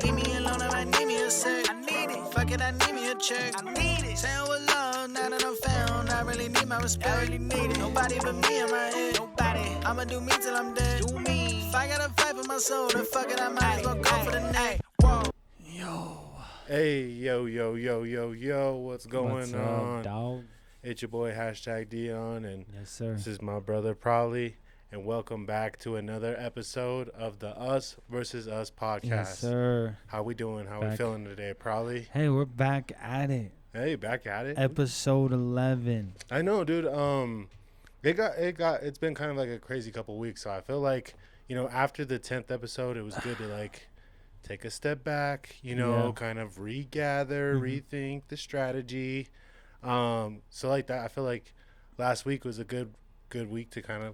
Leave me alone if I need me a sec. I need it. Fuck it, I need me a check. I need it. Saying with love, now that I'm found, I really need my respect. I really need it. Nobody but me in my head. Nobody. I'ma do me till I'm dead. Do me. If I gotta fight for my soul, then fuck it, I might as well go for the neck. Whoa. Yo. Hey, yo, what's going What's on? up, dog? It's your boy, #Dion, and Yes, sir. this is my brother, Probably, and welcome back to another episode of the Us versus Us podcast. Yes, sir. How we doing? How we feeling today, Probably? Hey, we're back at it. Hey, back at it. Episode 11. I know, dude. It's been kind of like a crazy couple weeks, so I feel like, after the 10th episode, it was good to like take a step back, kind of regather, rethink the strategy. So like that, I feel like last week was a good week to kind of,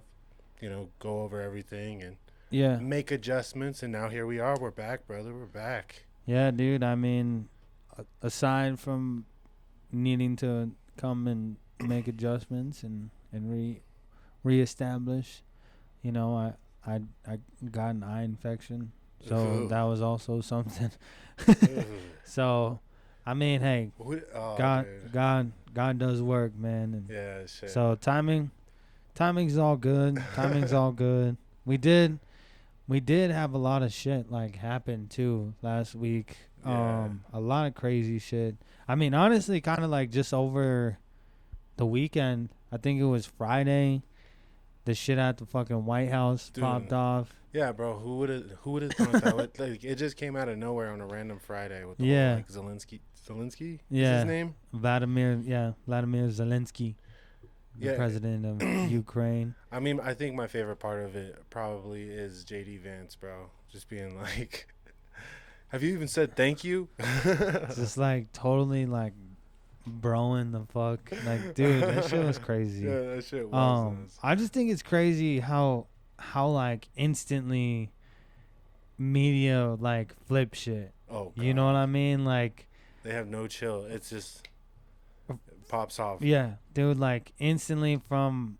go over everything and make adjustments. And now here we are. We're back, brother. We're back. Yeah, dude. I mean, aside from needing to come and make adjustments and reestablish, I got an eye infection. So that was also something. So, I mean, hey, God does work, man. And yeah, shit. so timing's all good. Timing's all good. We did have a lot of shit like happen too last week. Yeah. A lot of crazy shit. I mean, honestly, kind of like just over the weekend. I think it was Friday. The shit at the fucking White House popped off. Yeah, bro. Who would have thought that? Like, it just came out of nowhere on a random Friday with the whole, like, Zelensky. Yeah, is his name? Vladimir Zelensky, the president of Ukraine. I mean, I think my favorite part of it probably is JD Vance, bro. Just being like, have you even said thank you? Just like totally like broing the fuck, like, dude, that shit was crazy. Yeah, that shit was. I just think it's crazy how like instantly media like flip shit. Oh, God. You know what I mean? Like, they have no chill. It's just it pops off. Yeah, dude, like instantly from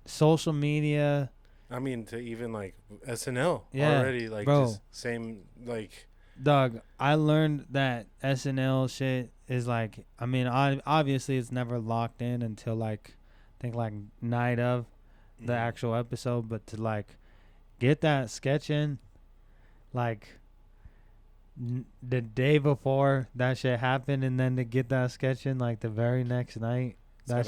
social media. I mean, to even like SNL already, like, bro. Just same, like. Dog, I learned that SNL shit is like, I mean, obviously it's never locked in until like, I think like night of the actual episode, but to like get that sketch in, like the day before that shit happened, and then to get that sketch in like the very next night, it's got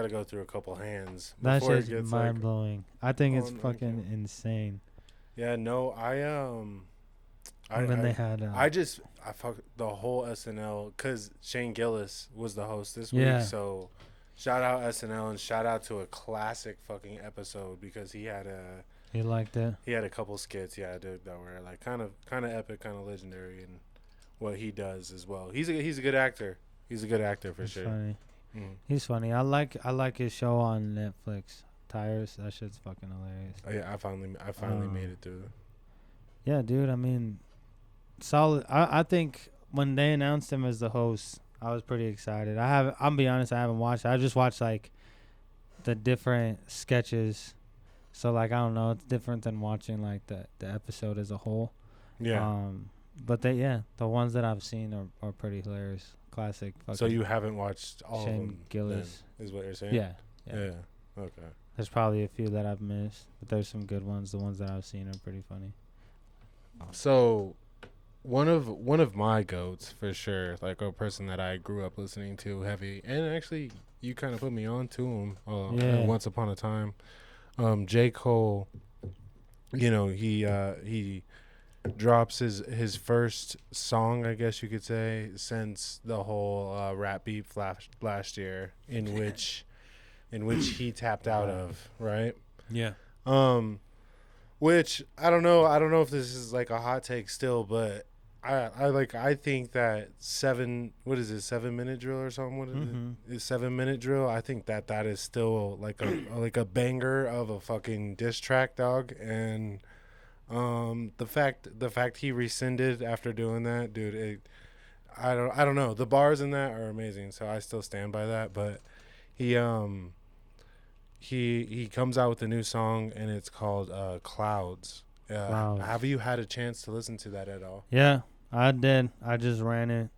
to go through a couple hands. That shit's mind blowing. I think it's fucking insane. Yeah, no, I fuck the whole SNL because Shane Gillis was the host this week. So shout out SNL and shout out to a classic fucking episode because he had a couple skits, dude, that were like kind of epic, kind of legendary in what he does as well. He's a good actor. He's a good actor for sure. Funny. He's funny. I like his show on Netflix, Tires. That shit's fucking hilarious. Oh, yeah, I finally made it through. Yeah, dude. I mean, solid. I think when they announced him as the host, I was pretty excited. I'm be honest, I haven't watched it. I just watched like the different sketches. So like, I don't know, it's different than watching like the episode as a whole. Yeah. But the ones that I've seen are pretty hilarious. Classic. So you haven't watched all Shane of them? Gillis is what you're saying? Yeah. Okay. There's probably a few that I've missed, but there's some good ones. The ones that I've seen are pretty funny. So one of my goats for sure, like a person that I grew up listening to heavy, and actually you kind of put me on to him once upon a time. J. Cole, he drops his first song, I guess you could say, since the whole rap beef last year, in which he tapped out of, right? Yeah. Which I don't know if this is like a hot take still, but I think that 7 minute drill or something. What is it? 7 minute drill. I think that is still like a banger of a fucking diss track, dog. And the fact he rescinded after doing that, dude. I don't know. The bars in that are amazing, so I still stand by that. But he comes out with a new song, and it's called Clouds Flowers. Have you had a chance to listen to that at all? Yeah, I did. I just ran it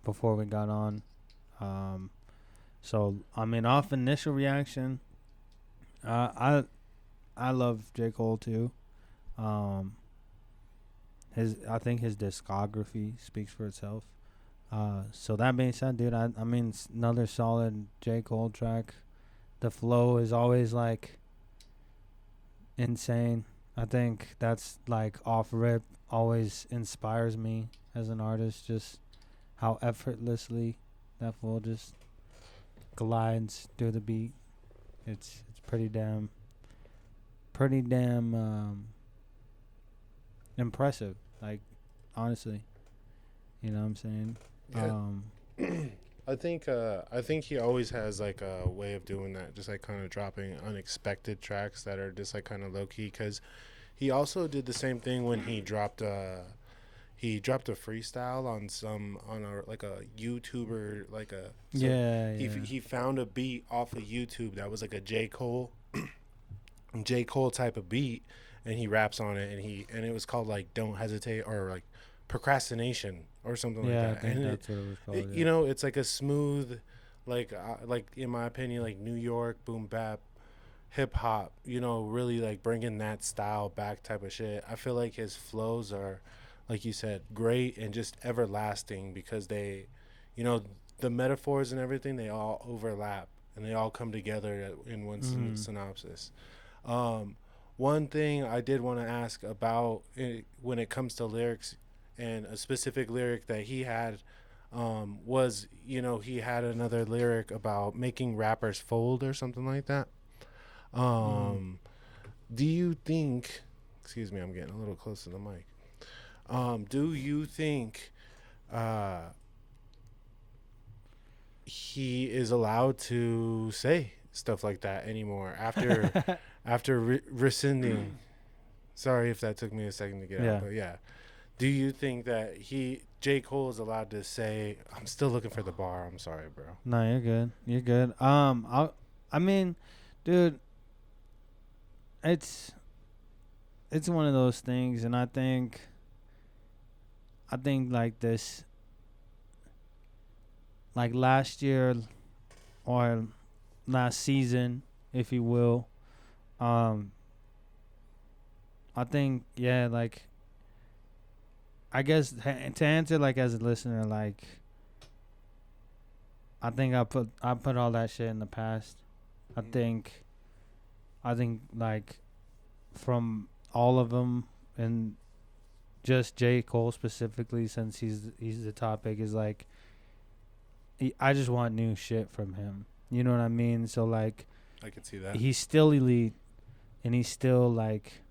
before we got on. So I mean, off initial reaction, I love J. Cole too. I think his discography speaks for itself. So that being said, dude, I mean, it's another solid J. Cole track. The flow is always like insane. I think that's like off rip always inspires me as an artist. Just how effortlessly that flow just glides through the beat. It's pretty damn impressive. Like honestly, you know what I'm saying? Yeah. I think he always has like a way of doing that, just like kind of dropping unexpected tracks that are just like kind of low key. Because he also did the same thing when he dropped a freestyle on a YouTuber, like a he found a beat off of YouTube that was like a J. Cole type of beat, and he raps on it, and it was called like Don't Hesitate, or like Procrastination or something like that. I think and that's what it was called. you know, it's like a smooth, like in my opinion, like New York boom bap hip hop, you know, really like bringing that style back type of shit. I feel like his flows are, like you said, great and just everlasting, because they, you know, the metaphors and everything, they all overlap and they all come together in one synopsis. One thing I did want to ask about it, when it comes to lyrics, and a specific lyric that he had, was, you know, he had another lyric about making rappers fold or something like that. Do you think, excuse me, I'm getting a little close to the mic. Do you think he is allowed to say stuff like that anymore after rescinding? Sorry if that took me a second to get out, but yeah. Do you think that J. Cole is allowed to say, I'm still looking for the bar, I'm sorry, bro? No, you're good. You're good. I mean, dude, it's one of those things, and I think like this, like last year or last season, if you will, I think, yeah, like, I guess to answer, like, as a listener, like, I think I put all that shit in the past. I think like from all of them, and just J. Cole specifically, since he's the topic, is like, I just want new shit from him. You know what I mean? So like, I could see that. He's still elite, and he's still like,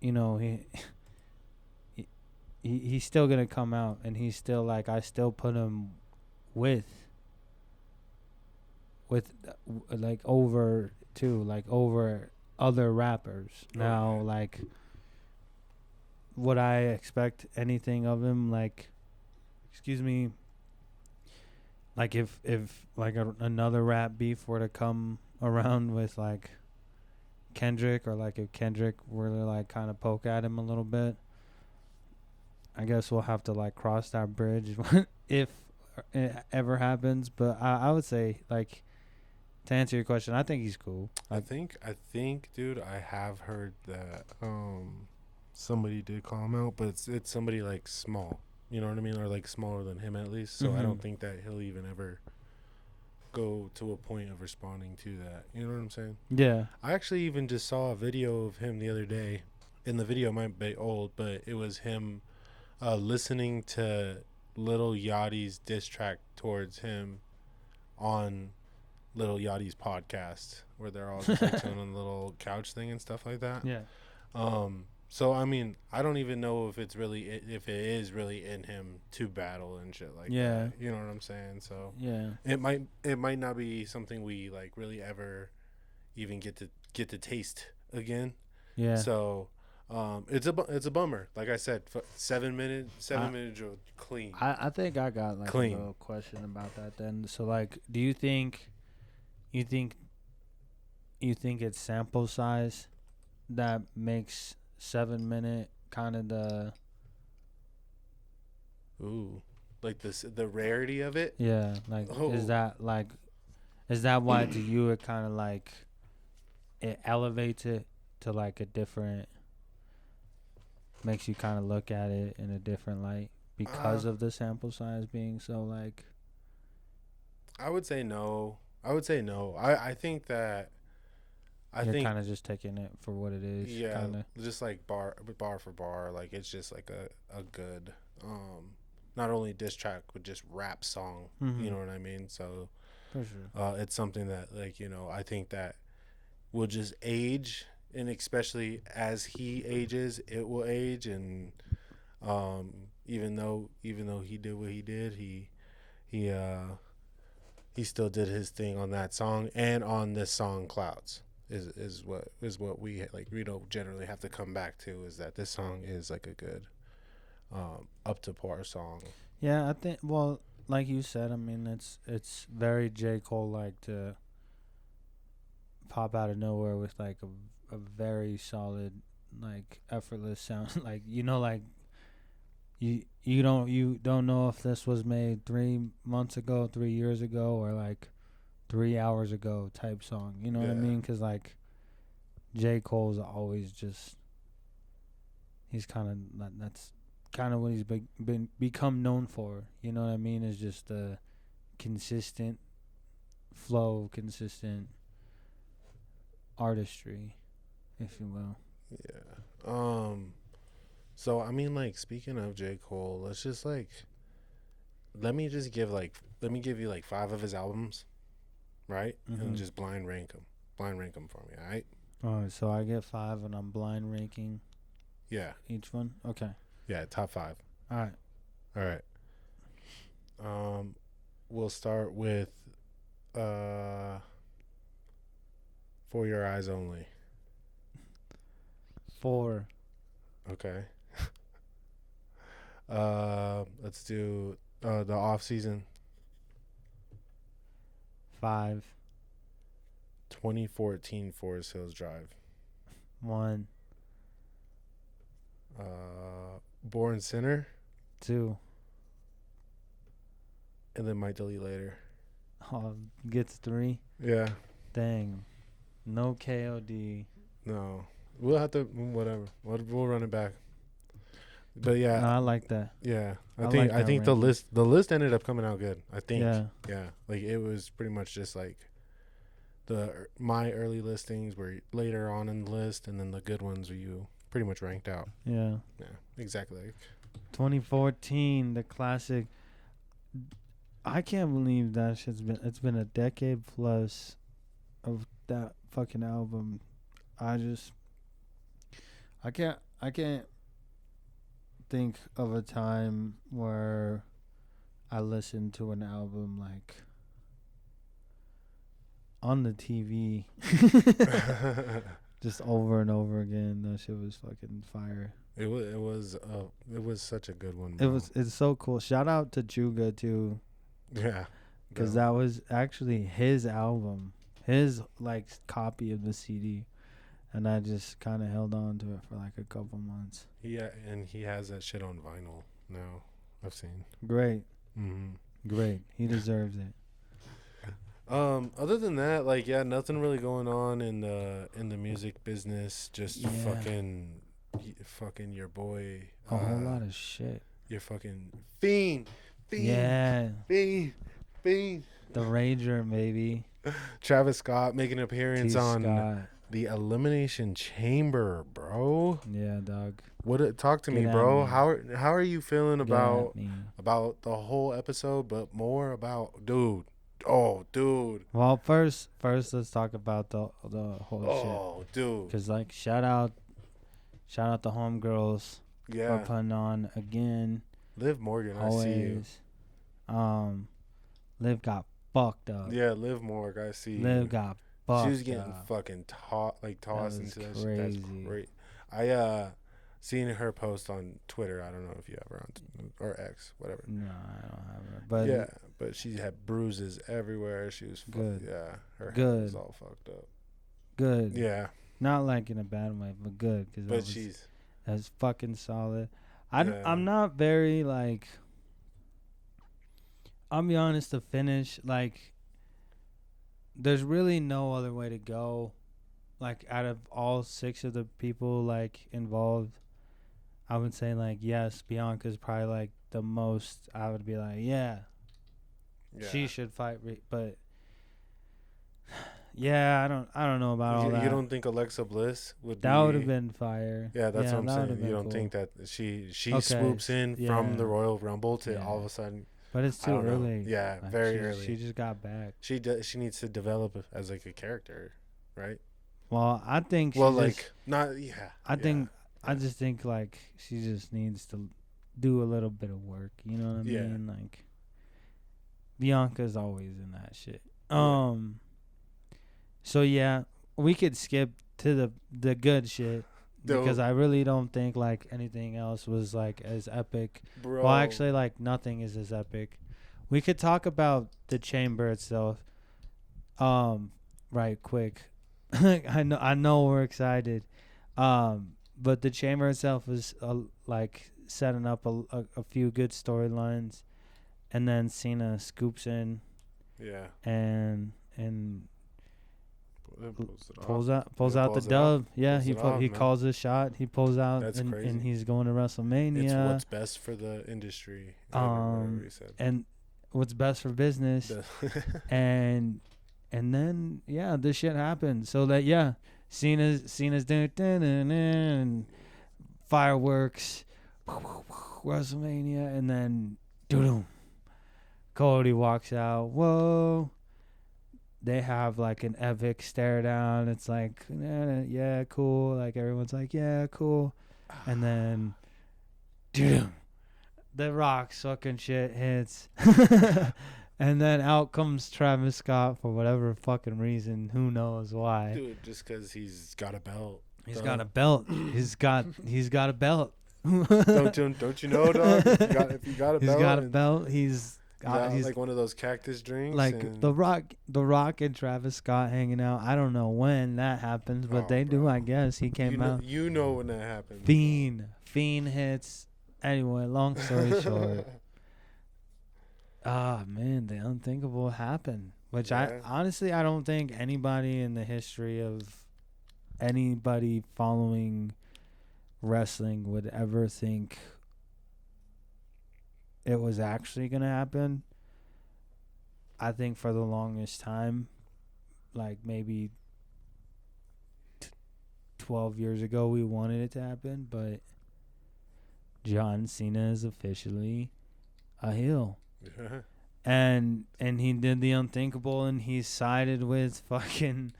you know, he's still gonna come out, and he's still like, I still put him with like over other rappers. Now, like, would I expect anything of him? Like, excuse me, like if like another rap beef were to come around with like Kendrick, or like if Kendrick were to like kind of poke at him a little bit, I guess we'll have to like cross that bridge if it ever happens. But I would say, like, to answer your question, I think he's cool. I think, dude, I have heard that somebody did call him out, but it's somebody like small, you know what I mean, or like smaller than him at least. So I don't think that he'll even ever go to a point of responding to that. You know what I'm saying? Yeah. I actually even just saw a video of him the other day, and the video might be old, but it was him listening to Lil Yachty's diss track towards him on Lil Yachty's podcast, where they're all just like chilling on the little couch thing and stuff like that. Yeah. So I mean, I don't even know if it is really in him to battle and shit like that. You know what I'm saying? So yeah, it might not be something we like really ever even get to taste again. Yeah. So it's a bummer. Like I said, 7 minutes drill clean. I think I got like clean. A little question about that then. So like, do you think it's sample size that makes 7 minute kind of the Ooh, like the rarity of it. yeah, like Oh. is that why to you it kind of like it elevates it to like a different, makes you kind of look at it in a different light because of the sample size being so like. I would say no. I think that. You're kind of just taking it for what it is. Yeah, kinda. just like bar for bar, like it's just like a good, not only diss track but just rap song. Mm-hmm. You know what I mean? So, For sure. it's something that like I think that will just age, and especially as he ages, it will age, and even though he did what he did, he still did his thing on that song and on this song Clouds. Is what we like. We don't generally have to come back to is that this song is like a good, up to par song. Yeah, I think. Well, like you said, I mean, it's very J. Cole like to pop out of nowhere with like a very solid, like effortless sound. Like like you don't know if this was made 3 months ago, 3 years ago, or like 3 hours ago type song. You know what I mean? Because like J. Cole's always just, he's kind of, that's kind of what he's become known for. You know what I mean? Is just the consistent flow, consistent artistry, if you will. Yeah. So I mean, like, speaking of J. Cole, let's just like, let me give you like 5 of his albums, right? Mm-hmm. And just blind rank them for me, all right? All right, so I get 5 and I'm blind ranking. Yeah. Each one. Okay. Yeah, top 5. All right. We'll start with For Your Eyes Only. 4. Okay. Let's do the Off Season. 5. 2014 Forest Hills Drive. 1. Born Sinner. 2. And then Might Delete Later. Oh, gets 3. Yeah. Dang. No KOD. No. We'll have to, whatever. We'll run it back. But yeah. No, I like that. Yeah. I like think the list ended up coming out good. I think. Yeah. Yeah. Like it was pretty much just like my early listings were later on in the list, and then the good ones were you pretty much ranked out. Yeah. Yeah. Exactly. 2014, the classic. I can't believe that it's been a decade plus of that fucking album. I can't think of a time where I listened to an album like on the TV just over and over again. That shit was fucking fire. It was such a good one, bro. It's so cool. Shout out to Juga too. Yeah. Because that was actually his album, his like copy of the CD, and I just kind of held on to it for like a couple months. Yeah, and he has that shit on vinyl now. I've seen. Great. Mm-hmm. Great. He deserves it. Other than that, like, yeah, nothing really going on in the music business. Just fucking your boy. A whole lot of shit. Your fucking fiend. Yeah. Fiend. The Rager, maybe. Travis Scott making an appearance on the Elimination Chamber, bro. Yeah, dog. Talk to me, bro. How are you feeling about the whole episode, but more about dude? Oh, dude. Well, first let's talk about the whole shit. Oh, dude. Cause like shout out the homegirls for putting on again. Liv Morgan, always. I see you. Liv got fucked up. Yeah, Liv Morgan, I see you. Liv got fucked up. She was getting fucking tossed into that shit. That's great. I seen her post on Twitter. I don't know if you have her on or X, whatever. No, I don't have her. But yeah, but she had bruises everywhere. She was good. Yeah, her good. head was all fucked up. Good. Yeah. Not like in a bad way, but good. But that's fucking solid. Yeah. I'm not very like. I'll be honest. To finish, like, there's really no other way to go. Like, out of all 6 of the people like involved, I would say like yes, Bianca's probably like the most. I would be like she should fight, but yeah, I don't know about all that. You don't think Alexa Bliss would? That would have been fire. Yeah, that's what I'm saying. You don't cool. think that she Okay, swoops in from the Royal Rumble to all of a sudden? But it's too early. Yeah, like, very early. She just got back. She needs to develop as like a character, right? Well, I think. I just think like she just needs to do a little bit of work. You know what I mean? Like, Bianca's always in that shit. So yeah, we could skip to the good shit because I really don't think like anything else was like as epic. Bro. Well, actually, like nothing is as epic. We could talk about the chamber itself. Right quick. I know we're excited. But the chamber itself was like setting up a few good storylines, and then CENA scoops in. Yeah. And pulls out the dub. Yeah, he calls his shot. He pulls out. That's crazy. And he's going to WrestleMania. It's what's best for the industry. And what's best for business. and then this shit happened. So that Cena's doing and fireworks, WrestleMania, and then Cody walks out. Whoa. They have like an epic stare down. It's like, yeah, cool. Like everyone's like, yeah, cool. And then, the Rock's fucking shit hits. And then out comes Travis Scott for whatever fucking reason. Who knows why? Dude, just because he's got a belt. He's got a belt. He's got a belt. Don't you know, dog? If you got a belt. He's got a belt. He's like one of those cactus drinks. Like the Rock and Travis Scott hanging out. I don't know when that happens, but they do, I guess. He came out. You know when that happens. Fiend hits. Anyway, long story short. Man, the unthinkable happened. Which I honestly don't think anybody in the history of anybody following wrestling would ever think it was actually gonna happen. I think for the longest time, like maybe 12 years ago, we wanted it to happen, but John Cena is officially a heel. Yeah. And he did the unthinkable, and he sided with fucking,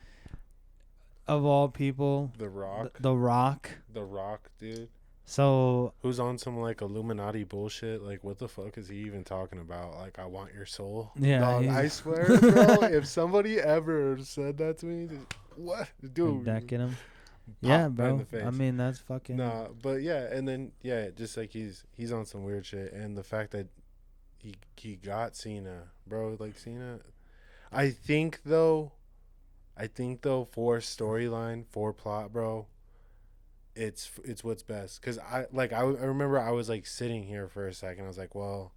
of all people, The Rock. The Rock. The Rock, dude. So who's on some like Illuminati bullshit? Like, what the fuck is he even talking about? Like, I want your soul. Yeah, dog, I swear, bro. If somebody ever said that to me, what, dude? Decking him. Yeah, bro. I mean, that's fucking. Nah, but and then just like he's on some weird shit, and the fact that he got Cena, bro. Like Cena, I think though, for storyline, for plot, bro. It's what's best, because I remember I was like sitting here for a second. I was like, well,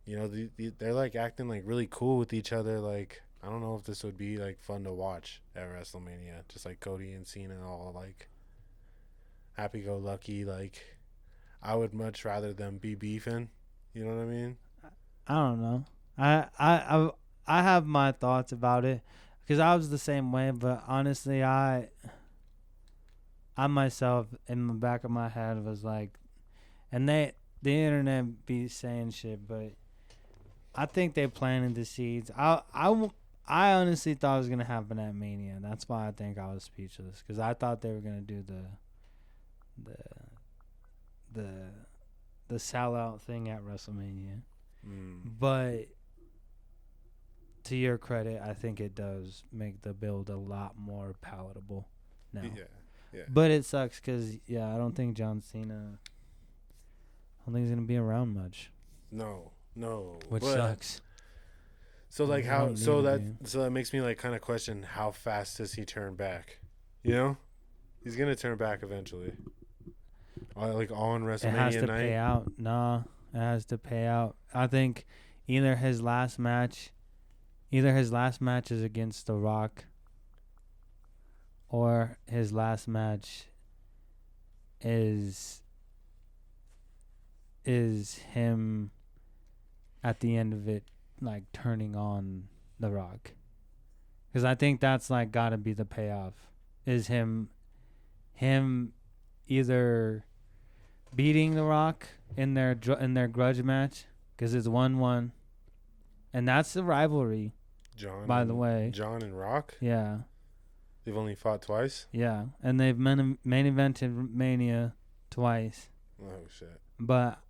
they're like acting like really cool with each other. Like, I don't know if this would be like fun to watch at WrestleMania. Just like Cody and Cena all like happy go lucky. Like, I would much rather them be beefing. You know what I mean? I don't know. I have my thoughts about it, because I was the same way. But honestly, I myself, in the back of my head, was like, and the internet be saying shit, but I think they planted the seeds. I honestly thought it was gonna happen at Mania. That's why I think I was speechless, because I thought they were gonna do the sellout thing at WrestleMania. But to your credit, I think it does make the build a lot more palatable now. Yeah. But it sucks because I don't think John Cena. I don't think he's gonna be around much. No. Which sucks. So like so that makes me like kind of question, how fast does he turn back? You know, He's gonna turn back eventually. Like on WrestleMania It has to night. pay out. No, it has to pay out. I think either his last match is against The Rock, or his last match is him at the end of it, like turning on The Rock. Because I think that's like got to be the payoff. Is him either beating The Rock in their grudge match, because it's 1-1, and that's the rivalry. By the way, John and Rock. Yeah. They've only fought twice. Yeah, and they've main evented Mania twice. Oh shit! But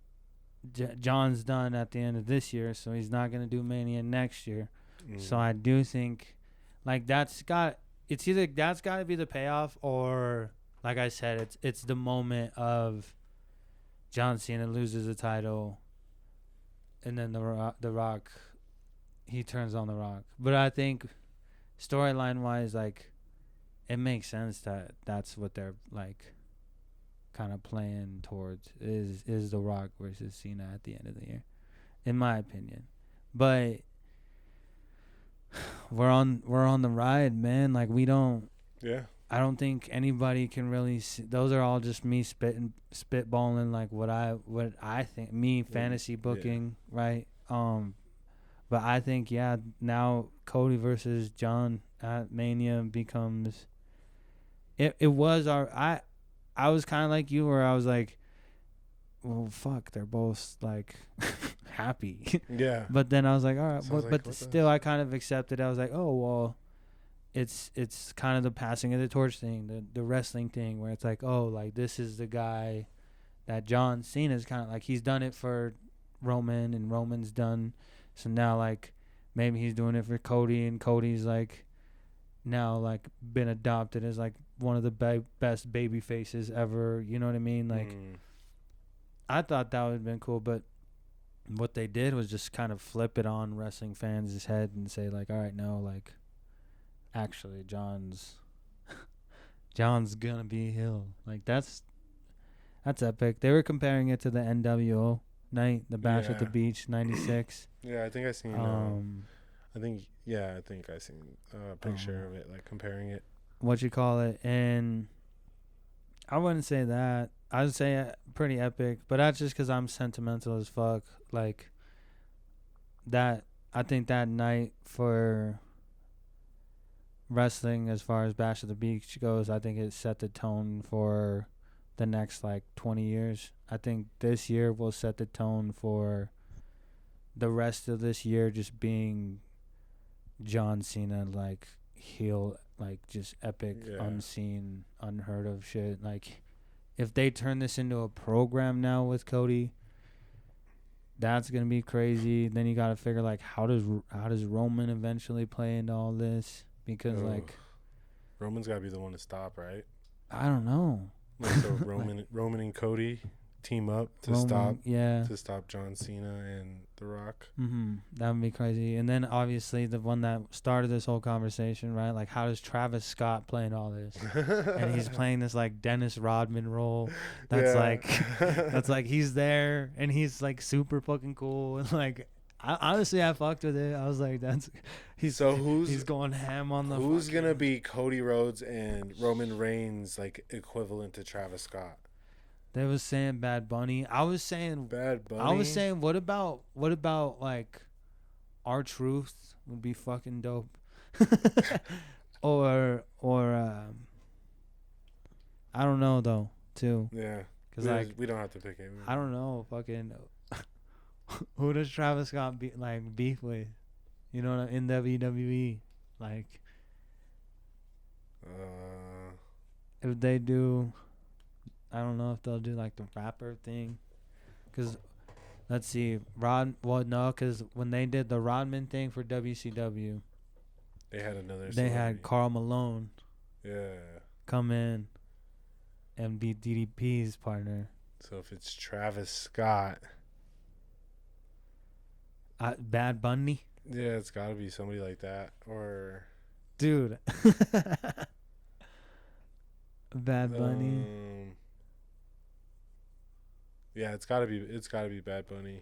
John's done at the end of this year, so he's not gonna do Mania next year. So I do think, like, it's either that's got to be the payoff, or like I said, it's the moment of John Cena loses the title, and then the Rock, he turns on The Rock. But I think storyline wise, like, it makes sense that that's what they're like kind of playing towards is The Rock versus Cena at the end of the year, in my opinion. But we're on the ride, man. Like, we don't. Yeah. I don't think anybody can really see. Those are all just me spitballing, like what I think, me fantasy booking, right? But I think, yeah, now Cody versus John at Mania becomes. It was I was kind of like you, where I was like, well, fuck, they're both like happy. Yeah. But then I was like, all right, So but still, I kind of accepted. I was like, oh well. It's kind of the passing of the torch thing, the wrestling thing, where it's like, oh, like, this is the guy that John Cena's kind of like, he's done it for Roman, and Roman's done, so now, like, maybe he's doing it for Cody, and Cody's like now, like, been adopted as like one of the best baby faces ever, you know what I mean? Like, I thought that would have been cool, but what they did was just kind of flip it on wrestling fans' head and say, like, all right, no, like, actually John's gonna be heel. Like, that's epic. They were comparing it to the NWO night, the Bash at the Beach '96. Yeah, I think I seen. I think I seen a picture of it, like, comparing it. What you call it? And I wouldn't say that. I would say pretty epic, but that's just because I'm sentimental as fuck. Like, that, I think that night for wrestling, as far as Bash at the Beach goes, I think it set the tone for the next, like, 20 years. I think this year will set the tone for the rest of this year, just being John Cena, like, heel, like, just epic, unseen, unheard of shit. Like, if they turn this into a program now with Cody, that's gonna be crazy. Then you gotta figure, like, how does Roman eventually play into all this? Because like, Roman's gotta be the one to stop, right? I don't know. Like, so Roman and Cody team up to stop John Cena and The Rock. That would be crazy. And then obviously the one that started this whole conversation, right? Like, how does Travis Scott play in all this? And he's playing this, like, Dennis Rodman role. That's like he's there and he's, like, super fucking cool, and, like, I fucked with it. I was like, he's going ham on the. Who's gonna be Cody Rhodes and Roman Reigns, like, equivalent to Travis Scott? They was saying Bad Bunny. I was saying Bad Bunny. I was saying, what about like, R-Truth would be fucking dope. or I don't know though too. Yeah. Cause, like, we don't have to pick it. I don't know, fucking. Who does Travis Scott beef with? You know, in WWE, like, if they do, I don't know if they'll do, like, the rapper thing, cause let's see, cause when they did the Rodman thing for WCW, they had Karl Malone, come in and be DDP's partner. So if it's Travis Scott. Bad Bunny? Yeah, it's got to be somebody like that. Or, dude, Bad Bunny. Yeah, it's gotta be Bad Bunny.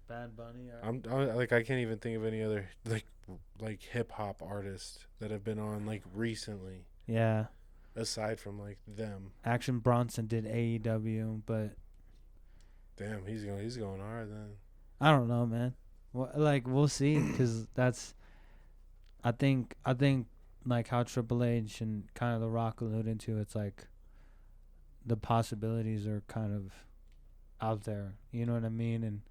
Bad Bunny. I'm like, I can't even think of any other like hip hop artists that have been on like recently. Yeah. Aside from like them. Action Bronson did AEW, but damn, he's going hard then. I don't know, man. Like we'll see, because that's. I think like how Triple H and kind of The Rock alluded to, it's like the possibilities are kind of out there. You know what I mean? And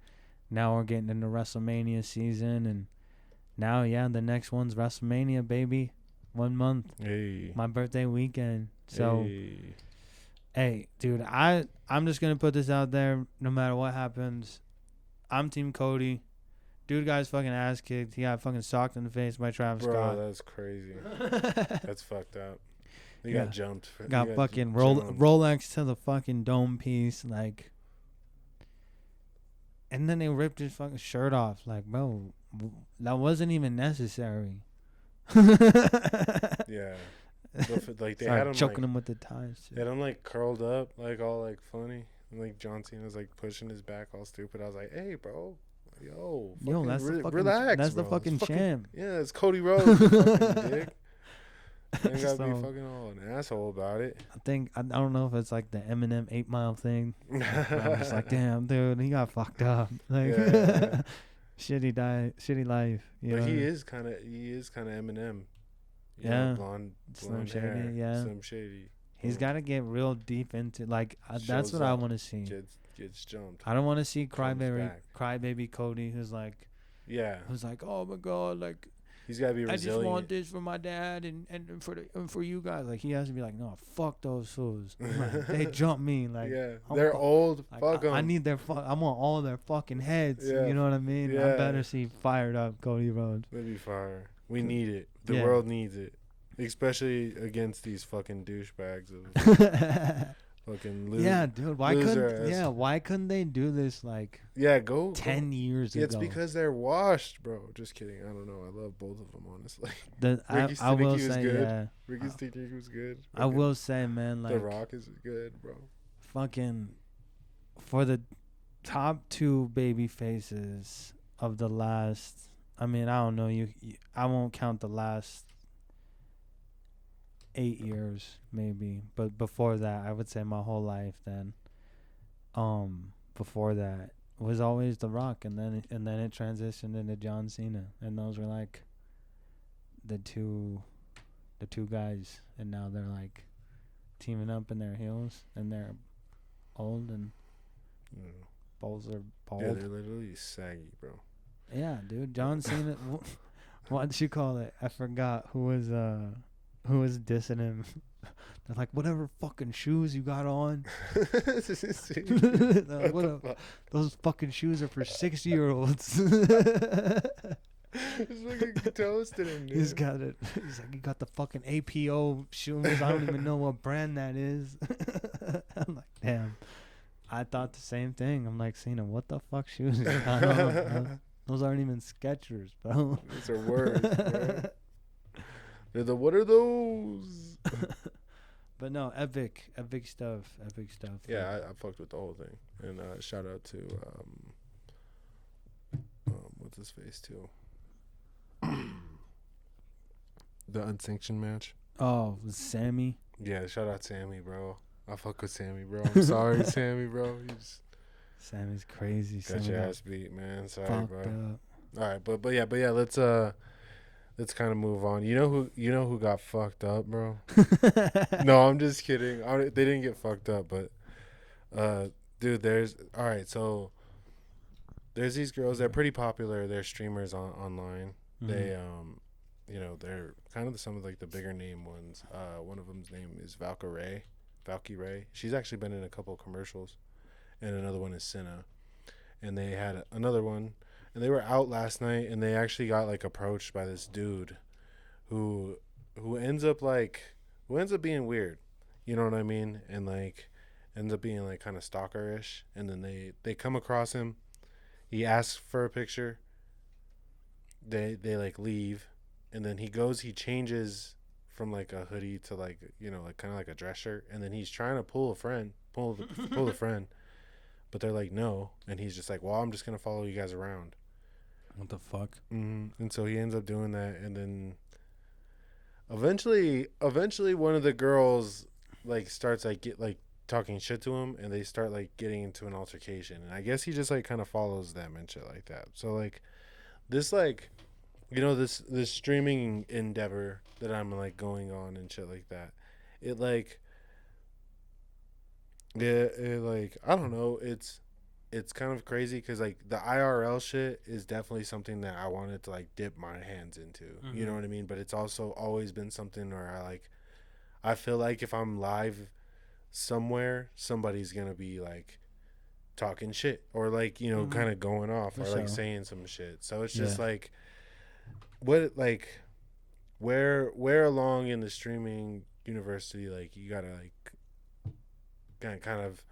now we're getting into WrestleMania season, and now the next one's WrestleMania, baby. 1 month. Hey. My birthday weekend. So hey, dude, I'm just gonna put this out there. No matter what happens, I'm Team Cody. Dude got his fucking ass kicked. He got fucking socked in the face by Travis Scott. Bro, that's crazy. That's fucked up. He got jumped. Got fucking Rolex to the fucking dome piece, like. And then they ripped his fucking shirt off. Like, bro, that wasn't even necessary. Yeah. Like they had him choking him with the ties. They had him like curled up, like all like funny. And like John Cena was like pushing his back all stupid. I was like, hey, bro. Yo, that's the fucking, relax. That's bro. the fucking champ. Yeah, it's Cody Rhodes. You fucking dick. You ain't gotta be fucking all an asshole about it. I don't know if it's like the Eminem 8 Mile thing. I'm just like, damn, dude, he got fucked up. Like, shitty life. But he is kind of Eminem. You know, blonde Slim hair, Shady. Slim Shady. He's got to get real deep into like that's what I want to see. Gets jumped. I don't want to see crybaby Cody who's like, oh my god, like he's got to be resilient. I just want this for my dad and for you guys. Like he has to be like, no, fuck those fools. Like, they jumped me. Like they're old. Like, fuck them. I need their I want all their fucking heads. Yeah. You know what I mean? Yeah. I better see fired up Cody Rhodes. That'd be fire. We need it. The world needs it. Especially against these fucking douchebags of fucking dude. Why couldn't they do this like 10 years ago? It's because they're washed, bro. Just kidding. I don't know. I love both of them, honestly. I will say, good. Ricky Sticky was good. I will say, man, like The Rock is good, bro. Fucking for the top 2 baby faces of the last. I mean, I don't know. I won't count the last 8 years, maybe, but before that, I would say my whole life. Then, before that was always The Rock, and then it transitioned into John Cena, and those were like the two guys, and now they're like teaming up in their heels, and they're old and balls are bald. Yeah, they're literally saggy, bro. Yeah, dude. John Cena. What'd you call it? I forgot who was dissing him. They're like, whatever fucking shoes you got on. Those fucking shoes are for 60-year-olds. It's like toasted him, dude. He's got it. He's like, you got the fucking APO shoes. I don't even know what brand that is. I'm like, damn. I thought the same thing. I'm like, Cena, what the fuck shoes you got on, bro? Those aren't even Skechers, bro. Those are words, bro. They're what are those? But no, epic stuff. Yeah, I fucked with the whole thing. And shout out to what's his face too? The unsanctioned match. Oh, Sammy. Yeah, shout out Sammy, bro. I fuck with Sammy, bro. I'm sorry, Sammy, bro. Sammy's crazy. Got your ass beat, man. Sorry, bro. Up. All right, but yeah, let's kind of move on. You know who got fucked up, bro? No, I'm just kidding. They didn't get fucked up, but dude, so there's these girls. They're pretty popular. They're streamers online. Mm-hmm. They they're kind of some of like the bigger name ones. One of them's name is Valky Ray. She's actually been in a couple of commercials, and another one is CENA. And they had another one, and they were out last night, and they actually got like approached by this dude, who ends up being weird, you know what I mean, and like ends up being like kind of stalkerish. And then they come across him. He asks for a picture. They like leave, and then he changes from like a hoodie to like, you know, like kind of like a dress shirt, and then he's trying to pull the friend, but they're like no, and he's just like, well, I'm just gonna follow you guys around. What the fuck? And so he ends up doing that, and then eventually one of the girls like starts like get like talking shit to him, and they start like getting into an altercation, and I guess he just like kind of follows them and shit like that. So like this like, you know, this streaming endeavor that I'm like going on and shit like that, it like it like, I don't know, it's kind of crazy because like the IRL shit is definitely something that I wanted to like dip my hands into. You know what I mean? But it's also always been something where I feel like if I'm live somewhere, somebody's gonna be like talking shit or like, you know, kind of going off or like saying some shit. So it's just like, what like where along in the streaming university, like you gotta like kind of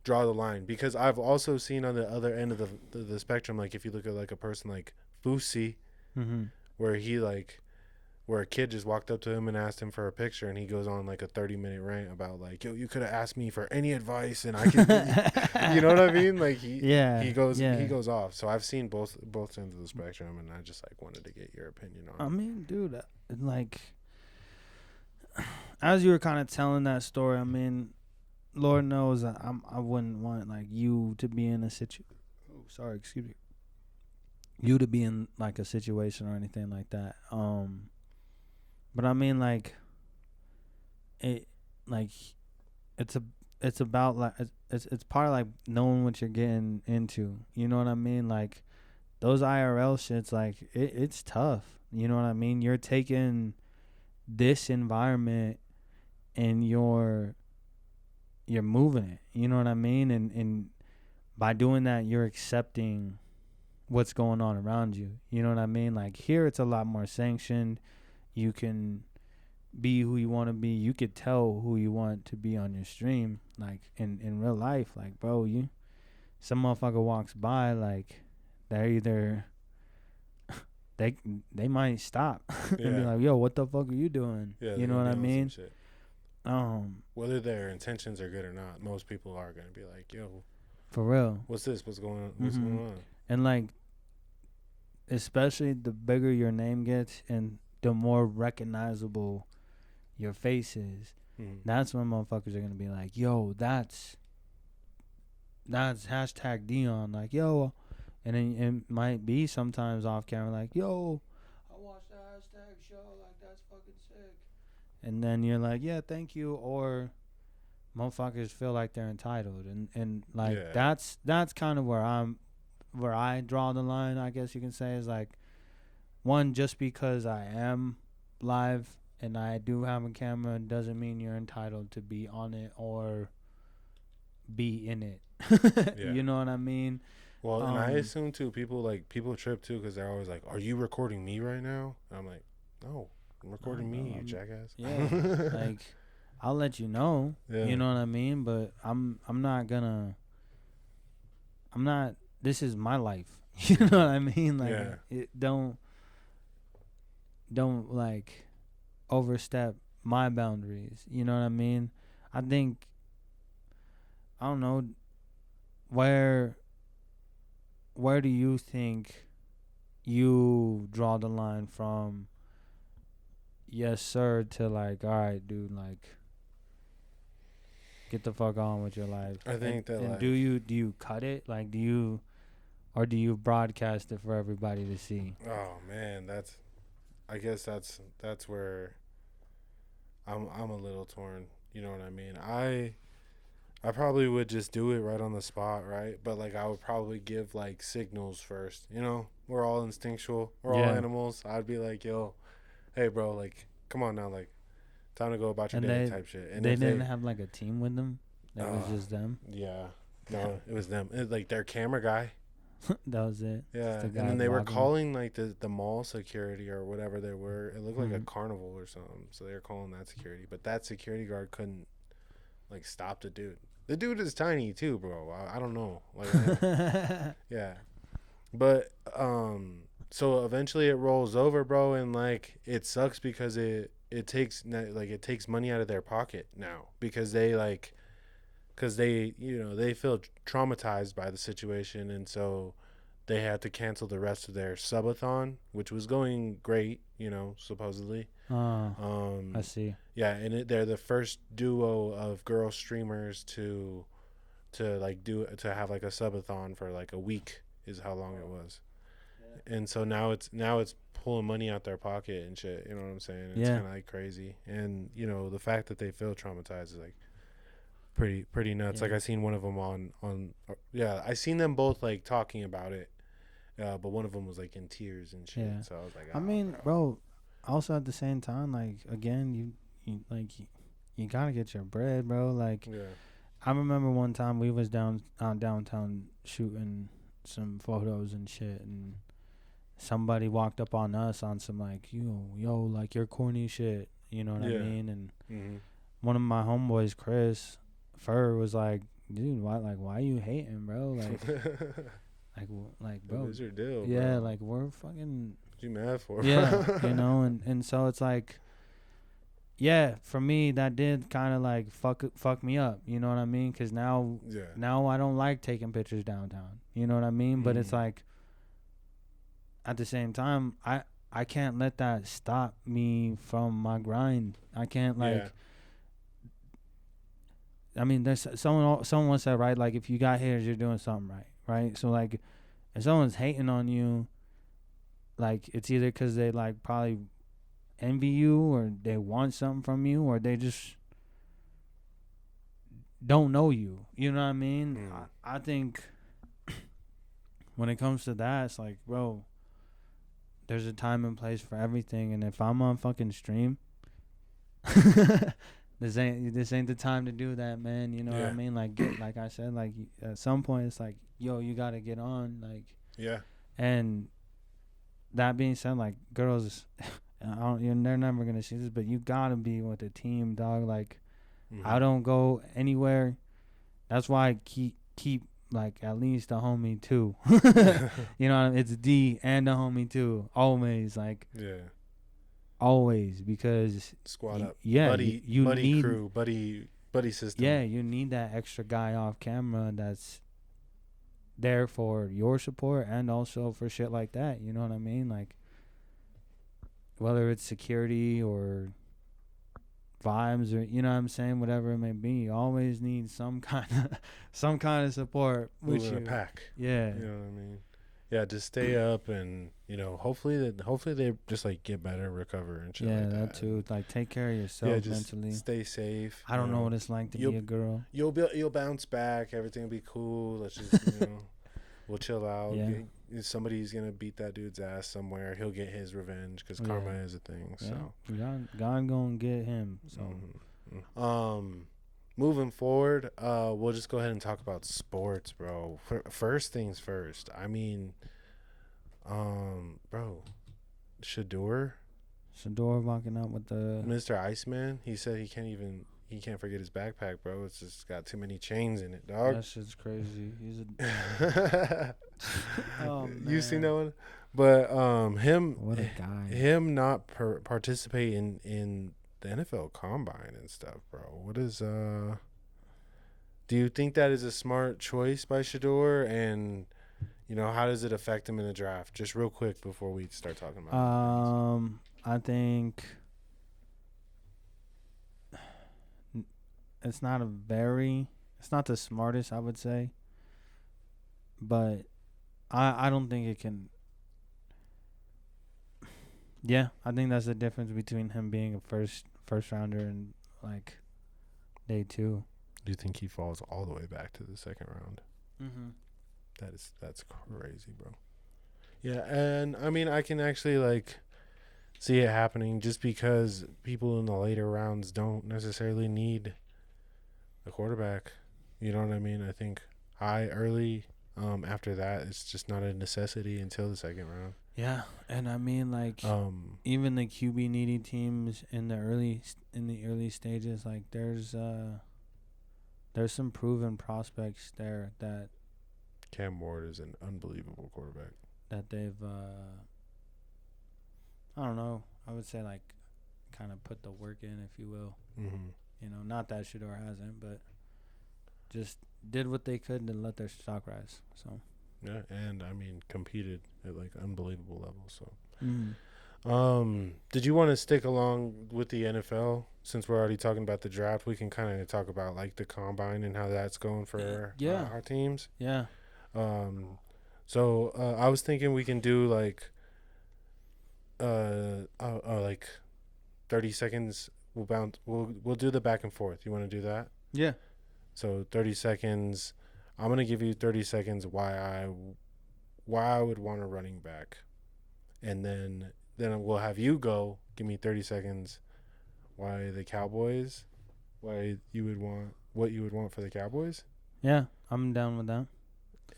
draw the line, because I've also seen on the other end of the spectrum, like if you look at like a person like Fusi, where he like, where a kid just walked up to him and asked him for a picture, and he goes on like a 30-minute rant about like, yo, you could have asked me for any advice and I could you know what I mean, like he goes off. So I've seen both ends of the spectrum, and I just like wanted to get your opinion on it. I mean, dude, like as you were kind of telling that story, I mean, Lord knows I wouldn't want like you to be in a you to be in like a situation or anything like that. But I mean, like it's about like it's part of like knowing what you're getting into. You know what I mean? Like those IRL shits, like it's tough. You know what I mean? You're taking this environment and you're moving it. You know what I mean? And by doing that, you're accepting what's going on around you. You know what I mean? Like here, it's a lot more sanctioned. You can be who you want to be. You could tell who you want to be on your stream. Like in real life, like, bro, some motherfucker walks by, like they're either they might stop and be like, yo, what the fuck are you doing? You know what I mean? Whether their intentions are good or not, most people are gonna be like, yo, for real, what's this? What's going on? What's going on? And like, especially the bigger your name gets and the more recognizable your face is, that's when motherfuckers are gonna be like, yo, that's hashtag Dion, like, yo. And then it might be sometimes off camera like, yo, I watched the hashtag show, like that's fucking sick. And then you're like, yeah, thank you. Or motherfuckers feel like they're entitled, and like that's kind of where I draw the line, I guess you can say, is like, one, just because I am live and I do have a camera doesn't mean you're entitled to be on it or be in it. You know what I mean? Well, and I assume too, people trip too, because they're always like, are you recording me right now? And I'm like, no, I'm recording me, you jackass. Yeah. Like, I'll let you know. You know what I mean? But I'm not, this is my life. You know what I mean? Like, don't like overstep my boundaries. You know what I mean? I think, I don't know, where do you think you draw the line from yes sir to like, all right, dude, like, get the fuck on with your life? I think that, and like, do you cut it? Like, do you broadcast it for everybody to see? Oh man, I guess that's where I'm a little torn. You know what I mean? I probably would just do it right on the spot, right? But like, I would probably give like signals first. You know, we're all instinctual. We're all animals. I'd be like, yo, hey bro, like, come on now, like, time to go about your day type shit. And they didn't have like a team with them. It was just them. Yeah, no, it was them. It was like their camera guy. That was it. Yeah, and then they were calling like the mall security or whatever they were. It looked like a carnival or something. So they were calling that security, but that security guard couldn't like stop the dude. The dude is tiny too, bro. I don't know. Like, yeah, but so eventually it rolls over, bro, and like, it sucks because it it takes money out of their pocket now because they they feel traumatized by the situation, and so they had to cancel the rest of their subathon, which was going great, supposedly. I see. Yeah, and they're the first duo of girl streamers to have like a subathon for like a week is how long it was. Yeah. And so now it's pulling money out their pocket and shit, you know what I'm saying? It's kind of like crazy. And the fact that they feel traumatized is like pretty nuts. Like I seen one of them I seen them both like talking about it. But one of them was like in tears and shit. Yeah. So I was like, I mean, bro, also at the same time, like again, you gotta get your bread, bro. Like, I remember one time we was downtown shooting some photos and shit, and somebody walked up on us on some like, yo, like your corny shit, you know what I mean? And one of my homeboys, Chris Fur, was like, dude, why you hating, bro? Like, like, bro, what's your deal, yeah, bro? like we're fucking. What you mad for? Yeah, and so it's like, yeah, for me that did kind of like fuck me up, you know what I mean? Because now I don't like taking pictures downtown, you know what I mean? But it's like, at the same time, I can't let that stop me from my grind. I can't I mean, there's someone once said, right, like if you got haters, you're doing something right? So like, if someone's hating on you, like it's either because they like probably envy you or they want something from you or they just don't know you. You know what I mean? I think when it comes to that, it's like, bro, there's a time and place for everything. And if I'm on fucking stream, this ain't the time to do that, man. You know what I mean? Like, like I said, like at some point it's like, yo, you got to get on. Like, and that being said, like girls, they're never gonna see this, but you gotta be with a team, dog. Like, I don't go anywhere. That's why I keep like at least a homie too. You know, it's D and a homie too. Always, like, always, because squad up. Buddy, you buddy need crew, buddy system. Yeah, you need that extra guy off camera that's there for your support and also for shit like that. You know what I mean? Like, whether it's security or vibes or, you know what I'm saying, whatever it may be, you always need some kind of support with you. A pack. Yeah. You know what I mean? Yeah, just stay up and, hopefully they just like get better, recover and shit like that. Yeah, that too. Like, take care of yourself mentally. Stay safe. I don't know what it's like to be a girl. You'll bounce back. Everything will be cool. Let's just, we'll chill out. Yeah. Somebody's gonna beat that dude's ass somewhere. He'll get his revenge because karma is a thing. Yeah. So God gonna get him. So, moving forward, we'll just go ahead and talk about sports, bro. First things first. I mean, bro, Shador walking out with the Mr. Iceman. He said he can't forget his backpack, bro. It's just got too many chains in it, dog. That shit's crazy. He's a oh, man. You seen that one? But him, what a guy. Him not participating in the NFL Combine and stuff, bro. What is do you think that is a smart choice by Shador? And how does it affect him in the draft? Just real quick before we start talking about I think it's not the smartest, I would say, but I don't think it can. Yeah, I think that's the difference between him being a first rounder and like day 2. Do you think he falls all the way back to the second round? Mm-hmm. That's crazy, bro. Yeah, and I mean I can actually like see it happening just because people in the later rounds don't necessarily need a quarterback. You know what I mean? I think early. After that, it's just not a necessity until the second round. Yeah, and I mean, like, even the QB needy teams in the early stages, like, there's some proven prospects there that Cam Ward is an unbelievable quarterback. That they've, I don't know, I would say like kind of put the work in, if you will. Mm-hmm. You know, not that Shador hasn't, but just did what they could and let their stock rise. So Yeah, and I mean competed at like unbelievable levels. So, mm-hmm. Did you want to stick along with the NFL since we're already talking about the draft? We can kind of talk about like the combine and how that's going for our teams. Yeah. So I was thinking we can do like like 30 seconds. We'll bounce. We'll do the back and forth. You want to do that? Yeah. So 30 seconds. I'm gonna give you 30 seconds why I would want a running back, and then we'll have you go. Give me 30 seconds. Why the Cowboys? Why you would want what you would want for the Cowboys? Yeah, I'm down with that.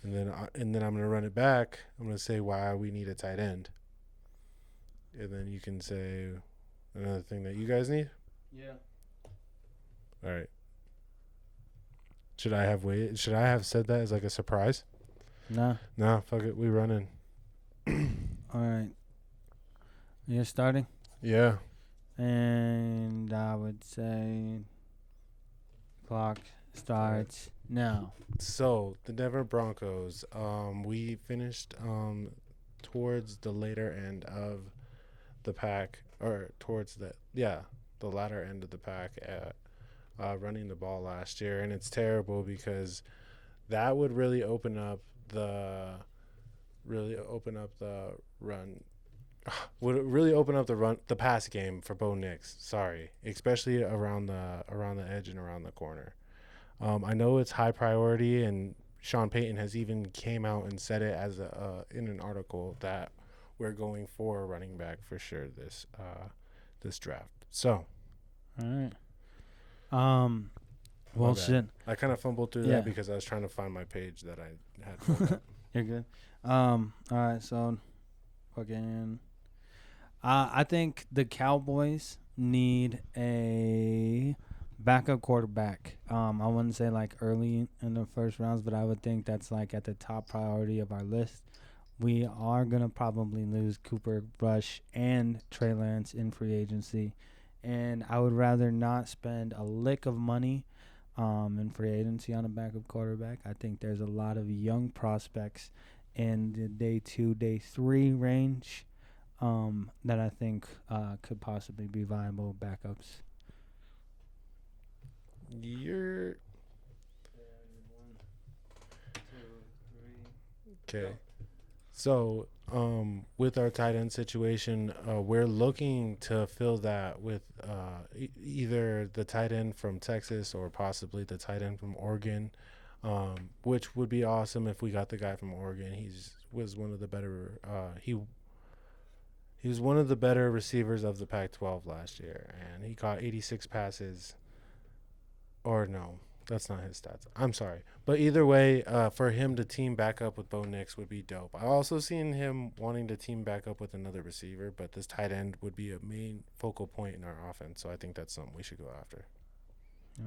And then I'm gonna run it back. I'm gonna say why we need a tight end, and then you can say another thing that you guys need. Yeah. All right. Should I have said that as like a surprise? Nah. Nah, fuck it. We running. All right. You're starting? Yeah. And I would say clock starts now. So the Denver Broncos, we finished towards the later end of the pack, or towards the latter end of the pack at running the ball last year, and it's terrible because that would really open up the the pass game for Bo Nix. Sorry, especially around the edge and around the corner. I know it's high priority, and Sean Payton has even came out and said it as in an article that we're going for a running back for sure this draft. So, all right. Well, shit. I kind of fumbled through that because I was trying to find my page that I had pulled up. You're good. All right. So, fucking. I think the Cowboys need a backup quarterback. I wouldn't say like early in the first rounds, but I would think that's like at the top priority of our list. We are gonna probably lose Cooper Rush and Trey Lance in free agency, and I would rather not spend a lick of money in free agency on a backup quarterback. I think there's a lot of young prospects in the day 2, day 3 range that I think could possibly be viable backups. You're okay. So, with our tight end situation, we're looking to fill that with either the tight end from Texas or possibly the tight end from Oregon, which would be awesome if we got the guy from Oregon. He was one of the better he was one of the better receivers of the Pac-12 last year, and he caught 86 passes. Or no, that's not his stats. I'm sorry. But either way, for him to team back up with Bo Nix would be dope. I also seen him wanting to team back up with another receiver, but this tight end would be a main focal point in our offense. So I think that's something we should go after. All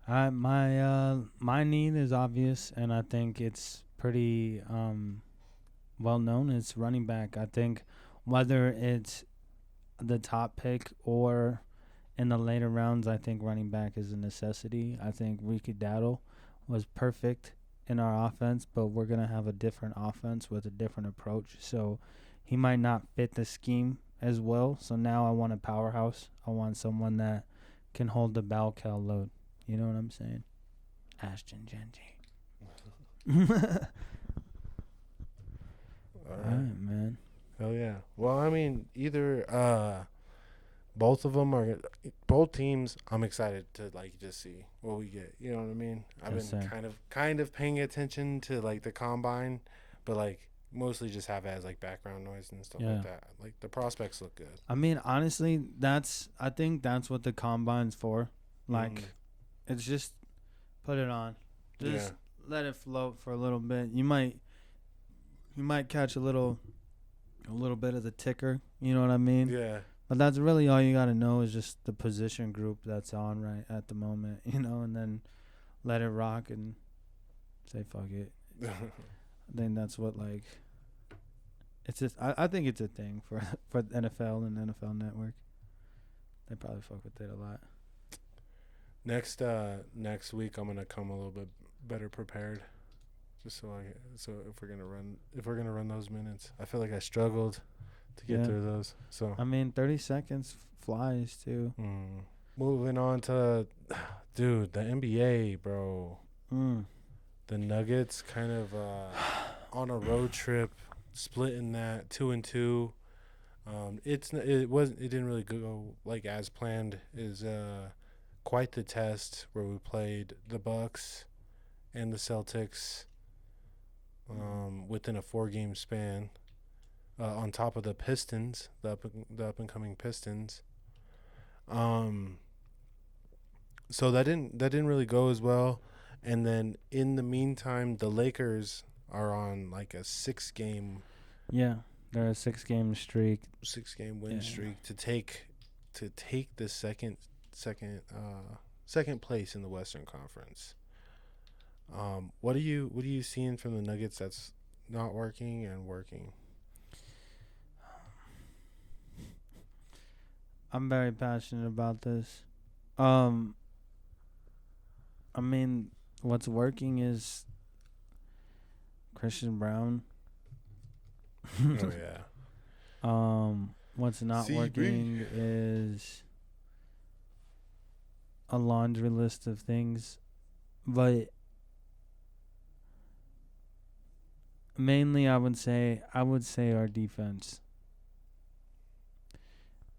right. My need is obvious, and I think it's pretty well known. It's running back. I think whether it's the top pick or in the later rounds, I think running back is a necessity. I think Ricky Dowdle was perfect in our offense, but we're going to have a different offense with a different approach. So he might not fit the scheme as well. So now I want a powerhouse. I want someone that can hold the bell cow load. You know what I'm saying? Ashton Genji. All right, man. Oh yeah. Well, I mean, either both teams. I'm excited to like just see what we get. You know what I mean? I've been kind of paying attention to like the combine, but like mostly just have it as like background noise and stuff like that. Like the prospects look good. I mean, honestly, I think that's what the combine's for. Like, it's just put it on, just let it float for a little bit. You might catch a little bit of the ticker, you know what I mean? Yeah. But that's really all you got to know is just the position group that's on right at the moment, you know, and then let it rock and say fuck it. I think that's what, like, It's just I think it's a thing for the NFL and NFL Network. They probably fuck with it a lot. Next week I'm gonna come a little bit better prepared, just so if we're gonna run those minutes, I feel like I struggled to get through those. So I mean, 30 seconds flies too. Moving on to, dude, the NBA, bro. The Nuggets kind of on a road trip, splitting that 2-2. It didn't really go like as planned. Is quite the test where we played the Bucks and the Celtics within a 4-game span. On top of the Pistons, the up and coming Pistons. So that didn't really go as well. And then in the meantime, the Lakers are on like a 6-game. Yeah, they're a 6-game streak. 6-game win streak to take the second place in the Western Conference. What are you seeing from the Nuggets that's not working and working? I'm very passionate about this. I mean, what's working is Christian Brown. Oh yeah. What's not CB. working is a laundry list of things, but mainly I would say our defense.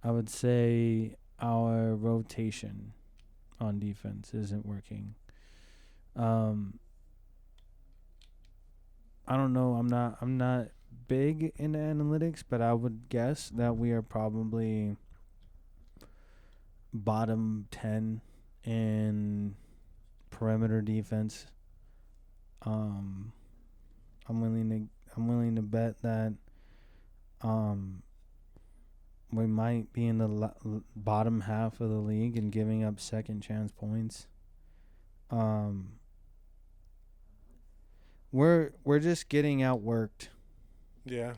I would say our rotation on defense isn't working. I don't know. I'm not big into analytics, but I would guess that we are probably bottom 10 in perimeter defense. I'm willing to bet that we might be in the bottom half of the league and giving up second chance points. We're just getting outworked. Yeah.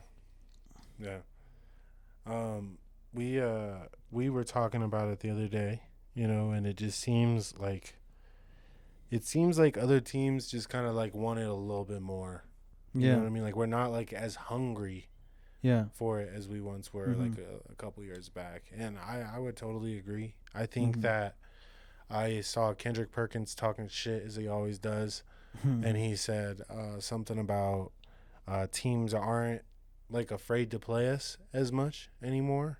We were talking about it the other day, and it just seems like other teams just kind of like want it a little bit more. You know what I mean? Like we're not like as hungry for it as we once were like a couple years back. And I would totally agree. I think that I saw Kendrick Perkins talking shit as he always does. And he said something about teams aren't like afraid to play us as much anymore.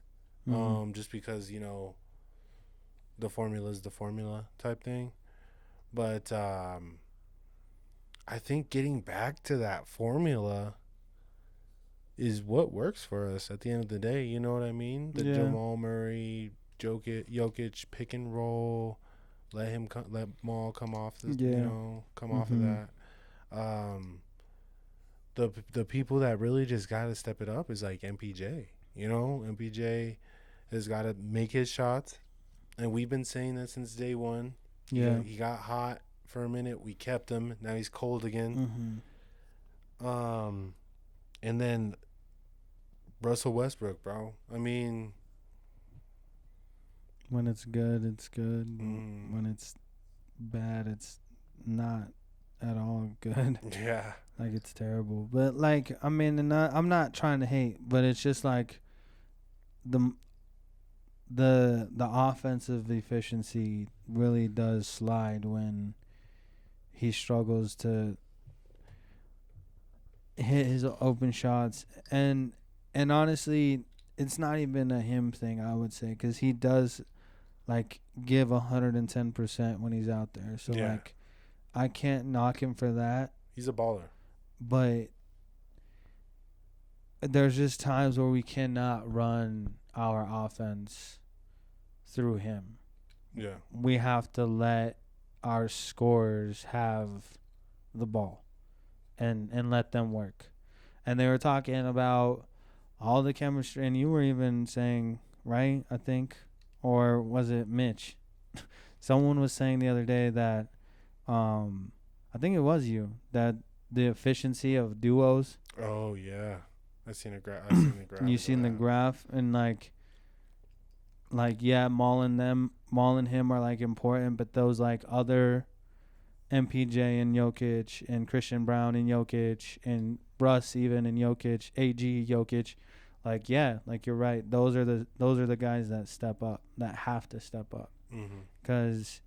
Just because, the formula is the formula type thing. But I think getting back to that formula is what works for us at the end of the day. You know what I mean? The Jamal Murray, Jokic pick and roll. Let Maul come off off of that. The people that really just got to step it up is like MPJ. MPJ has got to make his shots, and we've been saying that since day one. Yeah, he got hot for a minute. We kept him. Now he's cold again. And then Russell Westbrook, bro. I mean, when it's good, it's good. When it's bad, it's not at all good. Yeah. Like, it's terrible. But, like, I mean, and I'm not trying to hate, but it's just like the offensive efficiency really does slide when he struggles to hit his open shots. And honestly, it's not even a him thing, I would say, because he does like give 110% when he's out there. So like, I can't knock him for that. He's a baller. But there's just times where we cannot run our offense through him. Yeah. We have to let our scorers have the ball and let them work. And they were talking about all the chemistry, and you were even saying, right, I think, or was it Mitch? Someone was saying the other day that, I think it was you, that the efficiency of duos. Oh, yeah. I seen the graph. You seen the graph, and yeah, Maul and him are like important, but those like other MPJ and Jokic and Christian Brown and Jokic and Russ even and Jokic, AG Jokic, like yeah, like you're right. Those are the guys that step up, that have to step up, because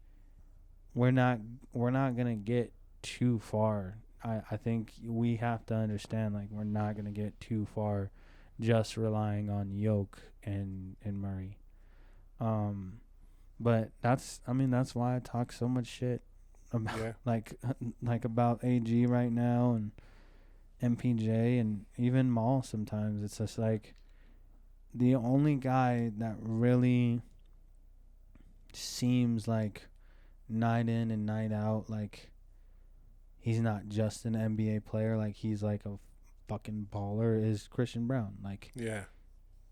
we're not gonna get too far. I think we have to understand, like, we're not gonna get too far just relying on Yoke and Murray. But that's why I talk so much shit about like about AG right now and MPJ and even Maul sometimes. It's just like the only guy that really seems like night in and night out, like he's not just an NBA player, like he's like a fucking baller, is Christian Brown. Like, yeah,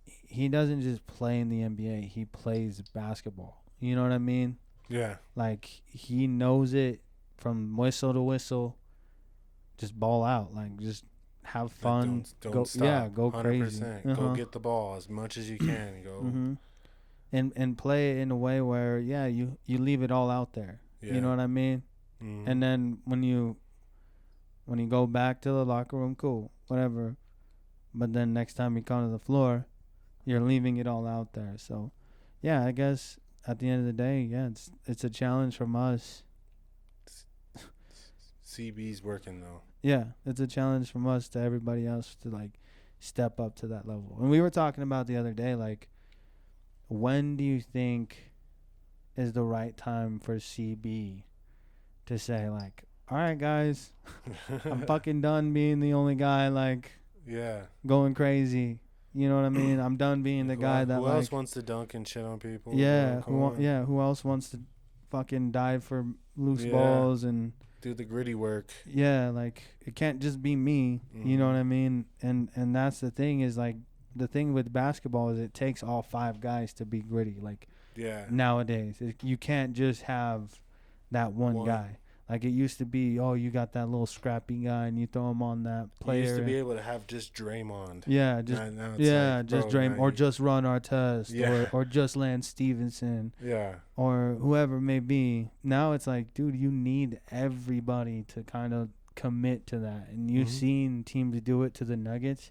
he doesn't just play in the NBA, he plays basketball. You know what I mean? Yeah. Like, he knows it from whistle to whistle. Just ball out. Like, just have fun. Don't go, stop. yeah, go 100%. Crazy. Go get the ball as much as you can. Go. And play it in a way where, yeah, you leave it all out there. Yeah. You know what I mean? And then when you go back to the locker room, cool, whatever. But then next time you come to the floor, you're leaving it all out there. So, yeah, I guess at the end of the day, yeah, it's a challenge from us. CB's working though. Yeah, it's a challenge from us to everybody else to like step up to that level. And we were talking about the other day, like, when do you think is the right time for CB to say, like, all right, guys, I'm fucking done being the only guy, like, going crazy. You know what I mean? I'm done being the guy that, who else wants to dunk and shit on people? Yeah, who else wants to fucking dive for loose balls and do the gritty work? Yeah, like, it can't just be me. You know what I mean? And that's the thing, is like, the thing with basketball is it takes all 5 guys to be gritty. Like, nowadays, you can't just have that one guy. Like, it used to be, oh, you got that little scrappy guy and you throw him on that player. You used to be able to have just Draymond. Yeah, just now it's just Draymond, or just Ron Artest, or just Lance Stevenson. Yeah. Or whoever it may be. Now it's like, dude, you need everybody to kind of commit to that. And you've seen teams do it to the Nuggets,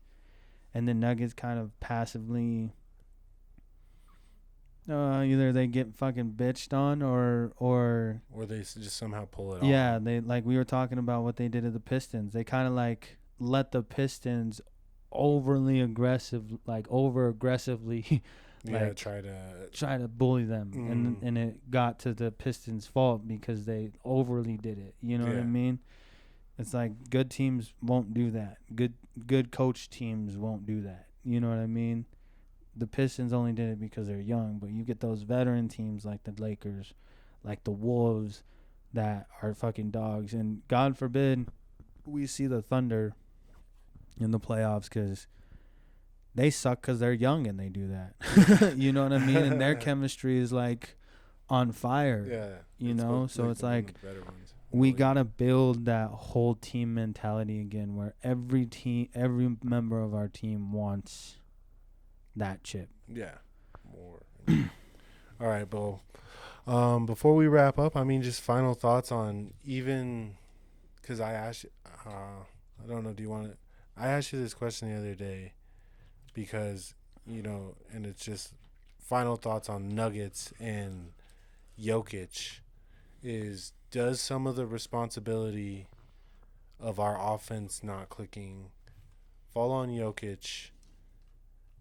and the Nuggets kind of passively either they get fucking bitched on or they just somehow pull it off. Yeah, they, like, we were talking about what they did to the Pistons. They kind of like let the Pistons over aggressively like try to bully them, and it got to the Pistons' fault because they overly did it. You know what I mean? It's like, good teams won't do that. Good coach teams won't do that. You know what I mean? The Pistons only did it because they're young, but you get those veteran teams like the Lakers, like the Wolves, that are fucking dogs. And God forbid we see the Thunder in the playoffs, because they suck because they're young and they do that. You know what I mean? And their chemistry is like on fire. Yeah. You know? So it's like, we got to build that whole team mentality again, where every member of our team wants that chip. Yeah. More. All right, Bo. Before we wrap up, I mean, just final thoughts on, even because I asked you, I don't know, do you want to, I asked you this question the other day because, you know, and it's just final thoughts on Nuggets and Jokic is, does some of the responsibility of our offense not clicking fall on Jokic,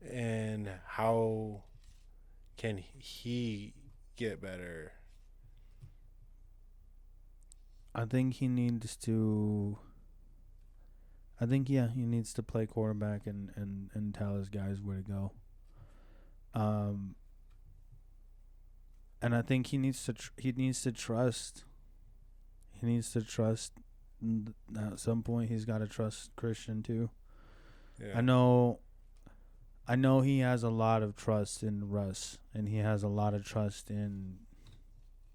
and how can he get better? I think he needs to play quarterback and tell his guys where to go. And I think he needs to trust. He needs to trust. At some point, he's got to trust Christian too. Yeah. I know he has a lot of trust in Russ, and he has a lot of trust in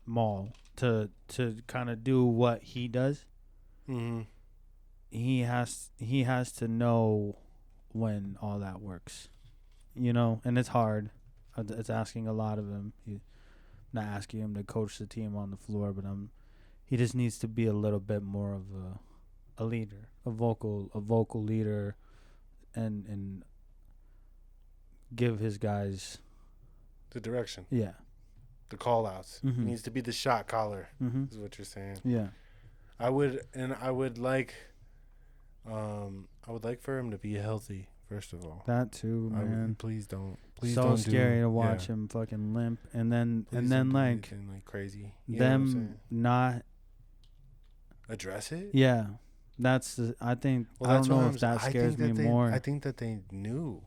Maul to kind of do what he does. He has to know when all that works, you know. And it's hard. It's asking a lot of him. Not asking him to coach the team on the floor, but he just needs to be a little bit more of a leader, a vocal leader, and give his guys the direction. Yeah. The call outs. Mm-hmm. He needs to be the shot caller, mm-hmm. is what you're saying. Yeah. I would like for him to be healthy, first of all. That too, man. Please don't. So scary to watch him fucking limp, and then like crazy. Them not address it. Yeah, that's I think. Well, I don't know if that scares me more. I think that they knew.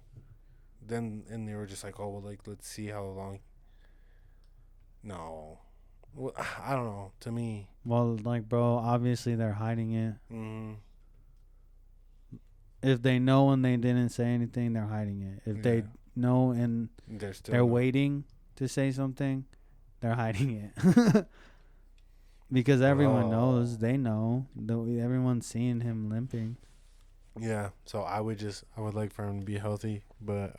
Then and they were just like, oh well, like let's see how long. No, well, I don't know. To me, well, like bro, obviously they're hiding it. Mm-hmm. If they know and they didn't say anything, they're hiding it. If they know and they're waiting to say something, they're hiding it. Because everyone knows, they know. Everyone's seeing him limping. Yeah, so I would like for him to be healthy, but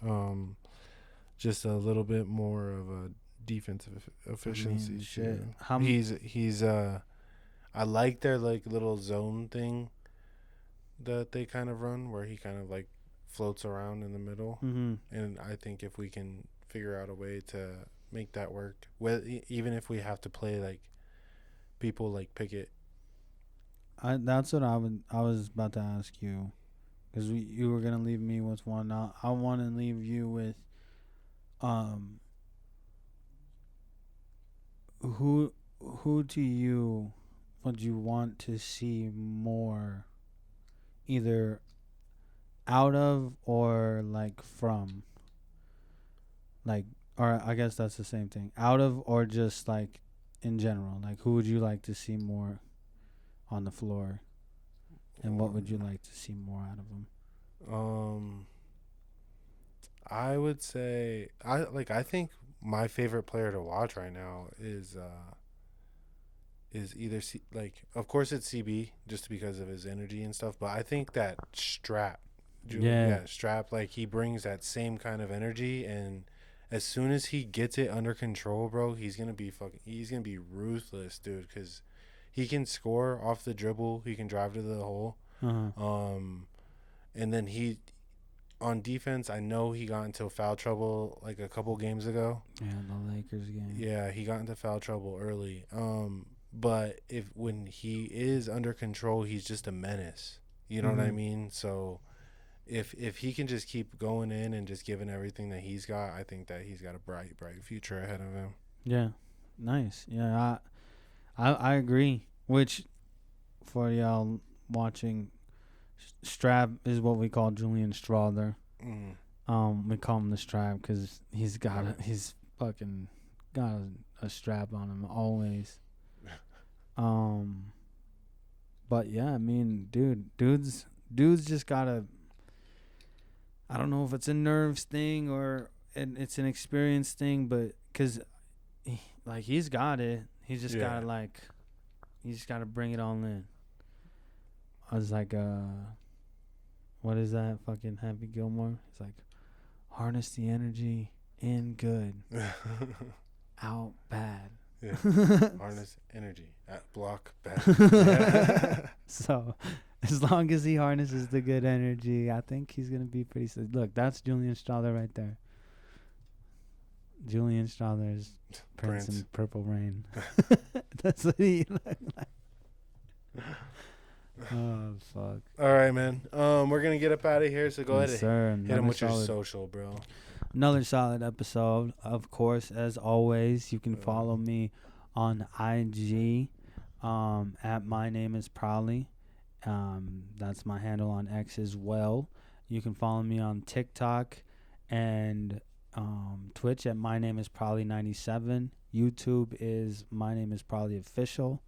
just a little bit more of a defensive efficiency. I mean, shit. He's I like their like little zone thing that they kind of run, where he kind of like floats around in the middle. Mm-hmm. And I think if we can figure out a way to make that work, even if we have to play like people like Pickett. That's what I was about to ask you, because you were gonna leave me with one. I want to leave you with, who to you would you want to see more, either out of or like from, like, or I guess that's the same thing, out of or just like in general, like who would you like to see more on the floor, and what would you like to see more out of them? I would say I think my favorite player to watch right now is either of course it's CB, just because of his energy and stuff, but I think that Strap, Strap, like he brings that same kind of energy, and as soon as he gets it under control, bro, he's gonna be ruthless, dude, because he can score off the dribble, he can drive to the hole, and then on defense, I know he got into foul trouble like a couple games ago. Yeah, the Lakers game. Yeah, he got into foul trouble early. But when he is under control, he's just a menace. You know what I mean? So if he can just keep going in and just giving everything that he's got, I think that he's got a bright future ahead of him. Yeah, nice. Yeah, I agree. Which, for y'all watching, Strap is what we call Julian Strawther. We call him the Strap because he's fucking got a strap on him always. But yeah, I mean, dude's just gotta. I don't know if it's a nerves thing or it's an experience thing, but because he's got it, he's just gotta bring it all in. I was like, what is that fucking Happy Gilmore? It's like, harness the energy in good, out bad. Yeah. Harness energy at block bad. So, as long as he harnesses the good energy, I think he's gonna be pretty. Look, that's Julian Strawther right there. Julian Strawther is Prince in Purple Rain. That's what he looked like. Oh fuck! All right, man. We're gonna get up out of here, so go ahead and hit him with your social, bro. Another solid episode, of course. As always, you can follow me on IG at My Name Is Probably. That's my handle on X as well. You can follow me on TikTok and Twitch at My Name Is Probably 97. YouTube is My Name Is Probably Official.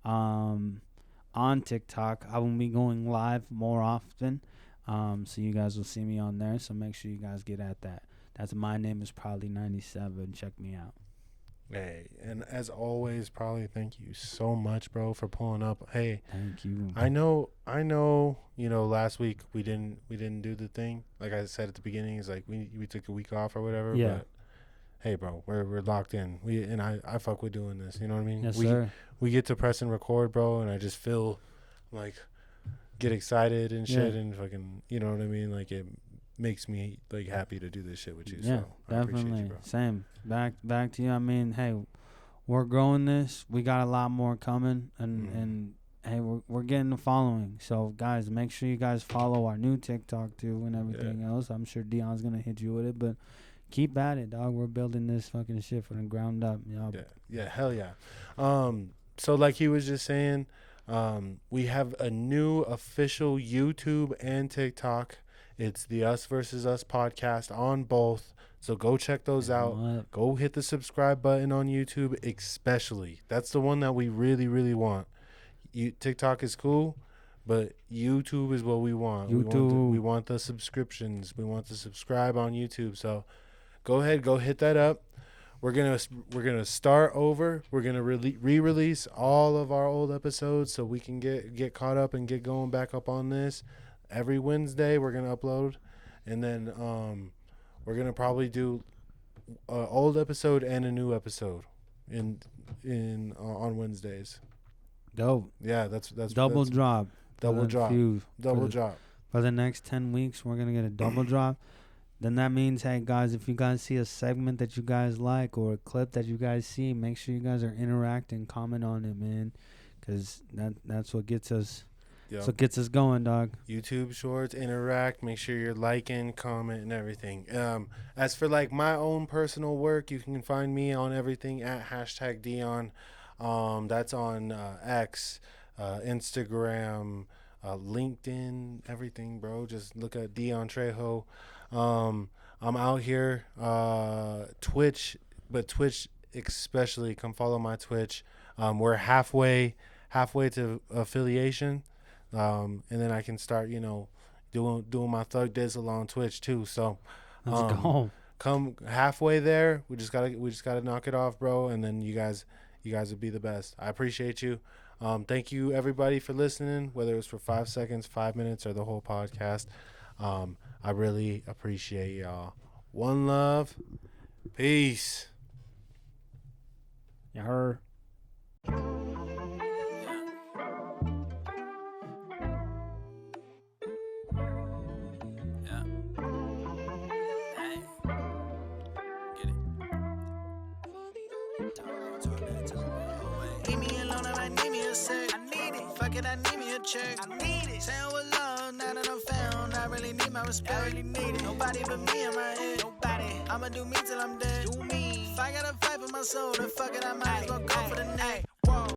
On TikTok, I will be going live more often, so you guys will see me on there. So make sure you guys get at that. That's My Name Is Probably 97. Check me out. Hey, and as always, probably thank you so much, bro, for pulling up. Hey, Thank you. I know, you know, last week we didn't do the thing. Like I said at the beginning, it's like we took a week off or whatever. Yeah. But hey, bro, we're locked in. I fuck with doing this. You know what I mean? Yes, sir. We get to press and record, bro, and I just feel like get excited and shit and fucking, you know what I mean? Like it makes me like happy to do this shit with you. Yeah, So I appreciate definitely. you, bro. Same. Back to you. I mean, hey, we're growing this. We got a lot more coming, and hey, we're getting the following. So guys, make sure you guys follow our new TikTok too and everything else. I'm sure Dion's gonna hit you with it, but keep at it, dog. We're building this fucking shit from the ground up. You know? Yeah, hell yeah. So like he was just saying, we have a new official YouTube and TikTok. It's the Us Versus Us podcast on both. So go check those out. Go hit the subscribe button on YouTube, especially. That's the one that we really, really want. TikTok is cool, but YouTube is what we want. We want the subscriptions. We want to subscribe on YouTube. So go ahead, go hit that up. We're gonna start over. We're gonna re-release all of our old episodes so we can get caught up and get going back up on this. Every Wednesday we're gonna upload, and then we're gonna probably do an old episode and a new episode on Wednesdays. Dope. Yeah, that's double drop. Double drop. Double drop. For the next 10 weeks, we're gonna get a double drop. Then that means, hey guys, if you guys see a segment that you guys like or a clip that you guys see, make sure you guys are interacting, comment on it, man, because that's what gets us. Yep. That's what gets us going, dog. YouTube Shorts, interact. Make sure you're liking, comment, and everything. As for like my own personal work, you can find me on everything at #Dion. That's on X, Instagram, LinkedIn, everything, bro. Just look at Dion Trejo. I'm out here, Twitch, but Twitch especially. Come follow my Twitch. We're halfway to affiliation, and then I can start, you know, doing my Thug Dizzle on Twitch too. So, let's go. Come halfway there. We just gotta knock it off, bro. And then you guys would be the best. I appreciate you. Thank you everybody for listening, whether it was for 5 seconds, 5 minutes, or the whole podcast. I really appreciate y'all. One love. Peace. You heard. Leave me alone if I need me a sec. I need it. Fuck it, I need me a check. I need it. Saying with love, now that I'm found, I really need my respect. I really need it. Nobody but me in my head. Nobody. I'ma do me till I'm dead. Do me. If I gotta fight for my soul, then fuck it, I might as well go for the neck.